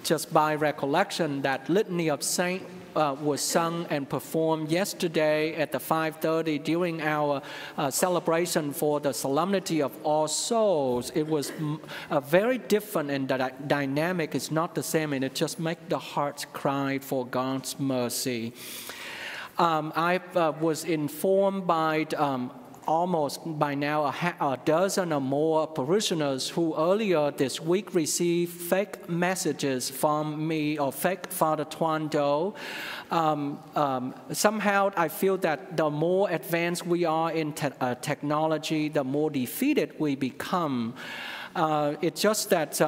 just by recollection, that Litany of Saints was sung and performed yesterday at the 5:30 during our celebration for the Solemnity of All Souls. It was very different, and the dynamic is not the same, and it just makes the hearts cry for God's mercy. I was informed by almost by now a dozen or more parishioners who earlier this week received fake messages from me or fake Father Toan Do. Somehow I feel that the more advanced we are in technology, the more defeated we become. It's just that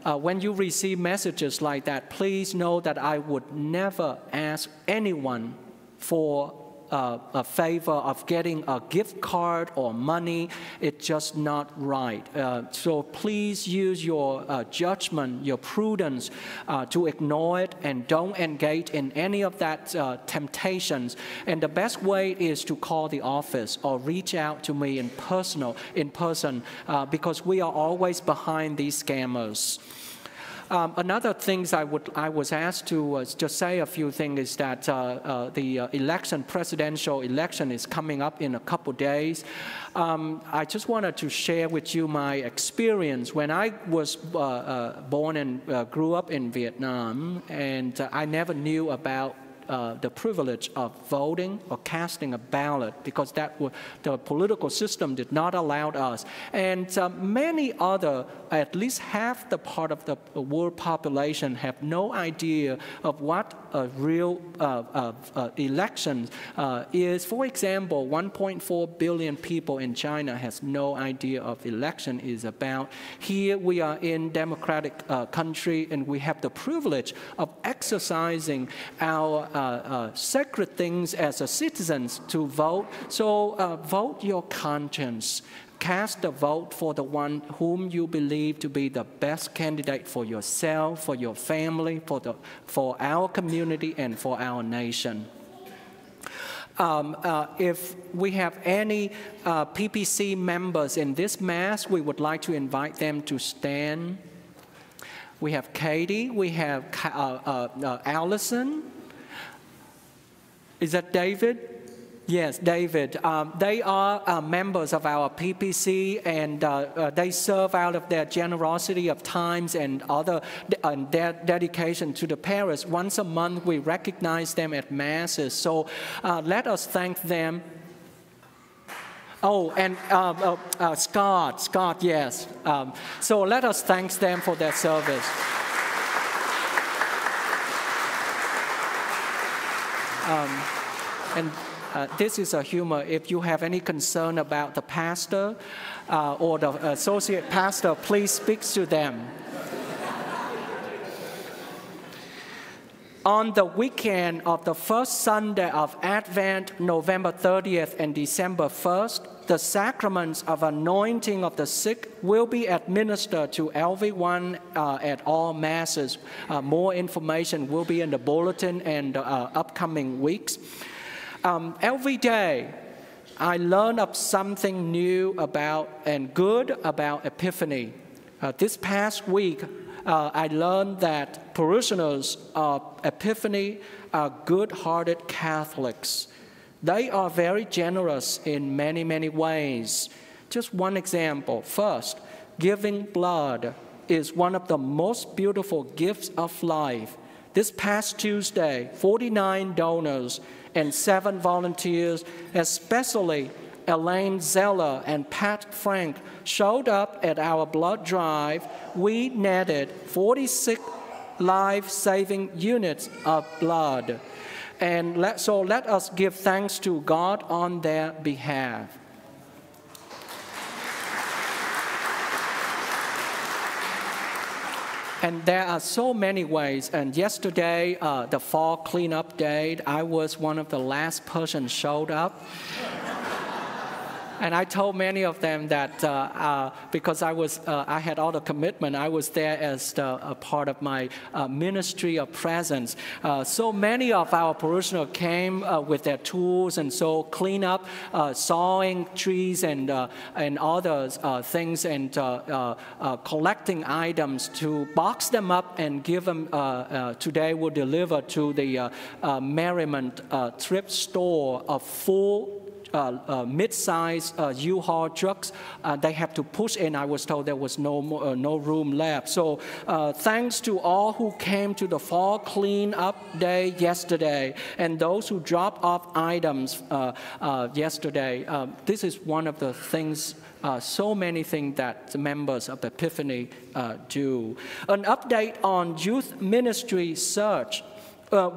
when you receive messages like that, please know that I would never ask anyone for a favor of getting a gift card or money. It's just not right. So please use your judgment, your prudence to ignore it and don't engage in any of that temptations. And the best way is to call the office or reach out to me in person because we are always behind these scammers. Another thing I was asked to just say a few things is that the presidential election is coming up in a couple days. I just wanted to share with you my experience. When I was born and grew up in Vietnam, and I never knew about the privilege of voting or casting a ballot because the political system did not allow us. And many other, at least half the part of the world population have no idea of what a real election is. For example, 1.4 billion people in China has no idea of election is about. Here we are in democratic country, and we have the privilege of exercising our sacred things as a citizens to vote. So vote your conscience. Cast a vote for the one whom you believe to be the best candidate for yourself, for your family, for our community, and for our nation. If we have any PPC members in this Mass, we would like to invite them to stand. We have Katie, we have Allison. Is that David? Yes, David. They are members of our PPC, and they serve out of their generosity of times and their dedication to the parish. Once a month, we recognize them at Masses. So let us thank them. Oh, and Scott, yes. So let us thank them for their service. This is a humor. If you have any concern about the pastor or the associate pastor, please speak to them. On the weekend of the first Sunday of Advent, November 30th and December 1st, the sacraments of anointing of the sick will be administered to everyone at all Masses. More information will be in the bulletin and upcoming weeks. Every day, I learn of something new and good about Epiphany. This past week, I learned that parishioners of Epiphany are good-hearted Catholics. They are very generous in many, many ways. Just one example. First, giving blood is one of the most beautiful gifts of life. This past Tuesday, 49 donors and 7 volunteers, especially Elaine Zeller and Pat Frank, showed up at our blood drive. We netted 46 life-saving units of blood. And so let us give thanks to God on their behalf. And there are so many ways. And yesterday, the fall cleanup day, I was one of the last persons showed up. And I told many of them that because I had all the commitment, I was there as a part of my ministry of presence. So many of our parishioners came with their tools, and so clean up, sawing trees and other things, and collecting items to box them up and give them. Today we'll deliver to the Merriman thrift store of full mid-size U-Haul trucks. They have to push in. I was told there was no room left. So thanks to all who came to the fall clean-up day yesterday and those who dropped off items yesterday. This is one of the things, so many things that the members of Epiphany do. An update on youth ministry search.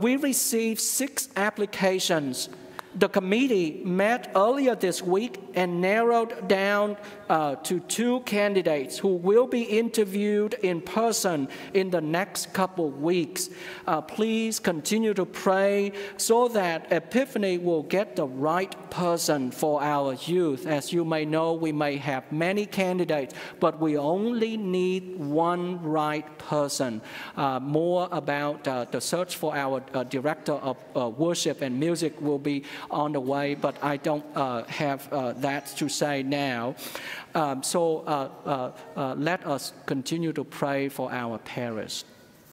We received 6 applications. The committee met earlier this week and narrowed down to 2 candidates who will be interviewed in person in the next couple weeks. Please continue to pray so that Epiphany will get the right person for our youth. As you may know, we may have many candidates, but we only need one right person. More about the search for our director of worship and music will be on the way, but I don't have that to say now. So let us continue to pray for our parish.